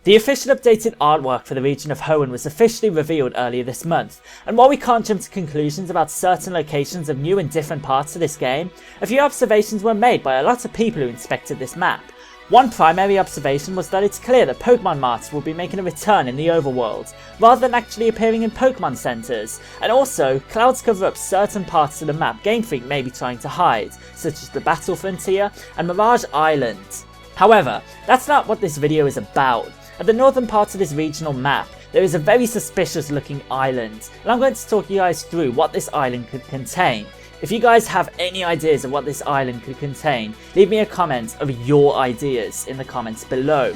The official updated artwork for the region of Hoenn was officially revealed earlier this month, and while we can't jump to conclusions about certain locations of new and different parts of this game, a few observations were made by a lot of people who inspected this map. One primary observation was that it's clear that Pokémon Marts will be making a return in the overworld, rather than actually appearing in Pokémon Centers, and also, clouds cover up certain parts of the map Game Freak may be trying to hide, such as the Battle Frontier and Mirage Island. However, that's not what this video is about. At the northern part of this regional map, there is a very suspicious looking island, and I'm going to talk you guys through what this island could contain. If you guys have any ideas of what this island could contain, leave me a comment of your ideas in the comments below.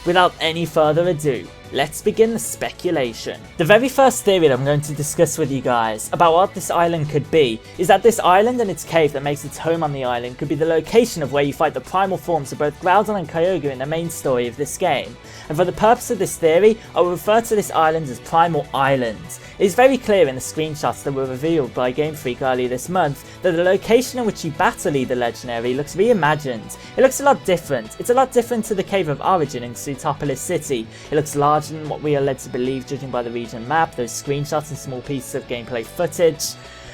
Without any further ado, let's begin the speculation. The very first theory that I'm going to discuss with you guys about what this island could be is that this island and its cave that makes its home on the island could be the location of where you fight the primal forms of both Groudon and Kyogre in the main story of this game. And for the purpose of this theory, I will refer to this island as Primal Island. It is very clear in the screenshots that were revealed by Game Freak earlier this month that the location in which you battle either legendary looks reimagined. It looks a lot different. It's a lot different to the Cave of Origin in Sootopolis City. It looks larger than what we are led to believe judging by the region map, those screenshots and small pieces of gameplay footage.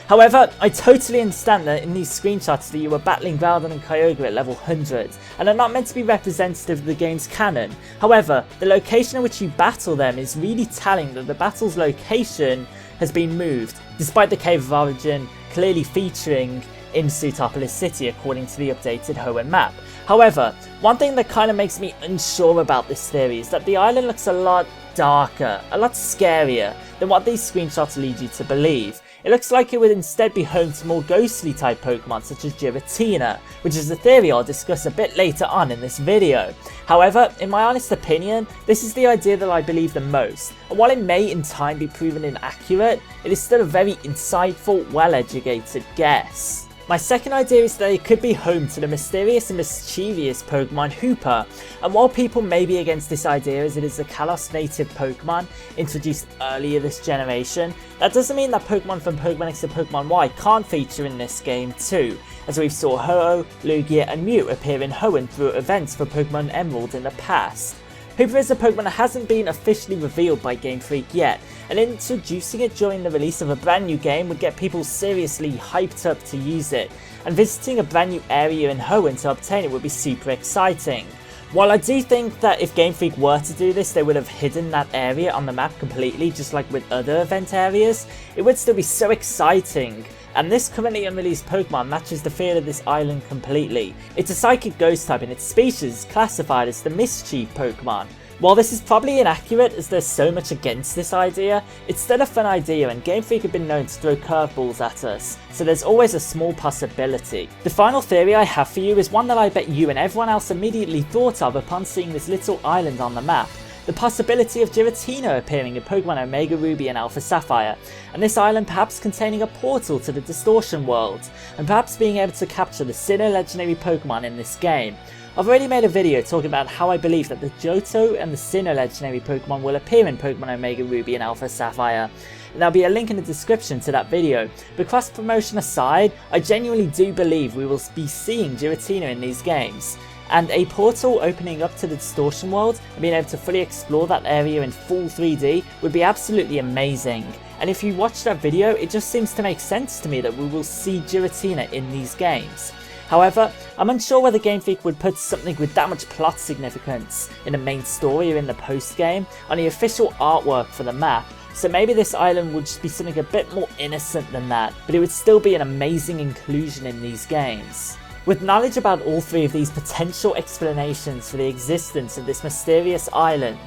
However, I totally understand that in these screenshots that you were battling Groudon and Kyogre at level 100, and are not meant to be representative of the game's canon. However, the location in which you battle them is really telling that the battle's location has been moved, despite the Cave of Origin clearly featuring in Sootopolis City according to the updated Hoenn map. However, one thing that kind of makes me unsure about this theory is that the island looks a lot darker, a lot scarier than what these screenshots lead you to believe. It looks like it would instead be home to more ghostly type Pokemon such as Giratina, which is a theory I'll discuss a bit later on in this video. However, in my honest opinion, this is the idea that I believe the most, and while it may in time be proven inaccurate, it is still a very insightful, well-educated guess. My second idea is that it could be home to the mysterious and mischievous Pokemon Hoopa, and while people may be against this idea as it is a Kalos native Pokemon introduced earlier this generation, that doesn't mean that Pokemon from Pokemon X and Pokemon Y can't feature in this game too, as we saw Ho-Oh, Lugia and Mew appear in Hoenn through events for Pokemon Emerald in the past. Hoopa is a Pokemon that hasn't been officially revealed by Game Freak yet, and introducing it during the release of a brand new game would get people seriously hyped up to use it, and visiting a brand new area in Hoenn to obtain it would be super exciting. While I do think that if Game Freak were to do this, they would have hidden that area on the map completely just like with other event areas, it would still be so exciting. And this currently unreleased Pokemon matches the feel of this island completely. It's a Psychic Ghost type and its species is classified as the Mischief Pokemon. While this is probably inaccurate as there's so much against this idea, it's still a fun idea and Game Freak have been known to throw curveballs at us, so there's always a small possibility. The final theory I have for you is one that I bet you and everyone else immediately thought of upon seeing this little island on the map. The possibility of Giratina appearing in Pokemon Omega Ruby and Alpha Sapphire, and this island perhaps containing a portal to the Distortion world, and perhaps being able to capture the Sinnoh legendary Pokemon in this game. I've already made a video talking about how I believe that the Johto and the Sinnoh legendary Pokemon will appear in Pokemon Omega Ruby and Alpha Sapphire, and there'll be a link in the description to that video. But cross promotion aside, I genuinely do believe we will be seeing Giratina in these games. And a portal opening up to the Distortion world and being able to fully explore that area in full 3D would be absolutely amazing. And if you watch that video, it just seems to make sense to me that we will see Giratina in these games. However, I'm unsure whether Game Freak would put something with that much plot significance in the main story or in the post game on the official artwork for the map, so maybe this island would just be something a bit more innocent than that, but it would still be an amazing inclusion in these games. With knowledge about all three of these potential explanations for the existence of this mysterious island,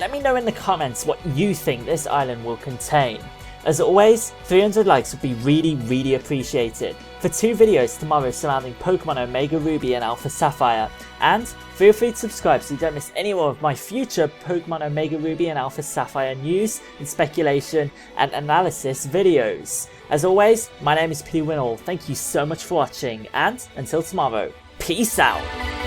let me know in the comments what you think this island will contain. As always, 300 likes would be really appreciated for 2 videos tomorrow surrounding Pokemon Omega Ruby and Alpha Sapphire, and feel free to subscribe so you don't miss any more of my future Pokemon Omega Ruby and Alpha Sapphire news and speculation and analysis videos. As always, my name is Hoenn. Thank you so much for watching, and until tomorrow, peace out!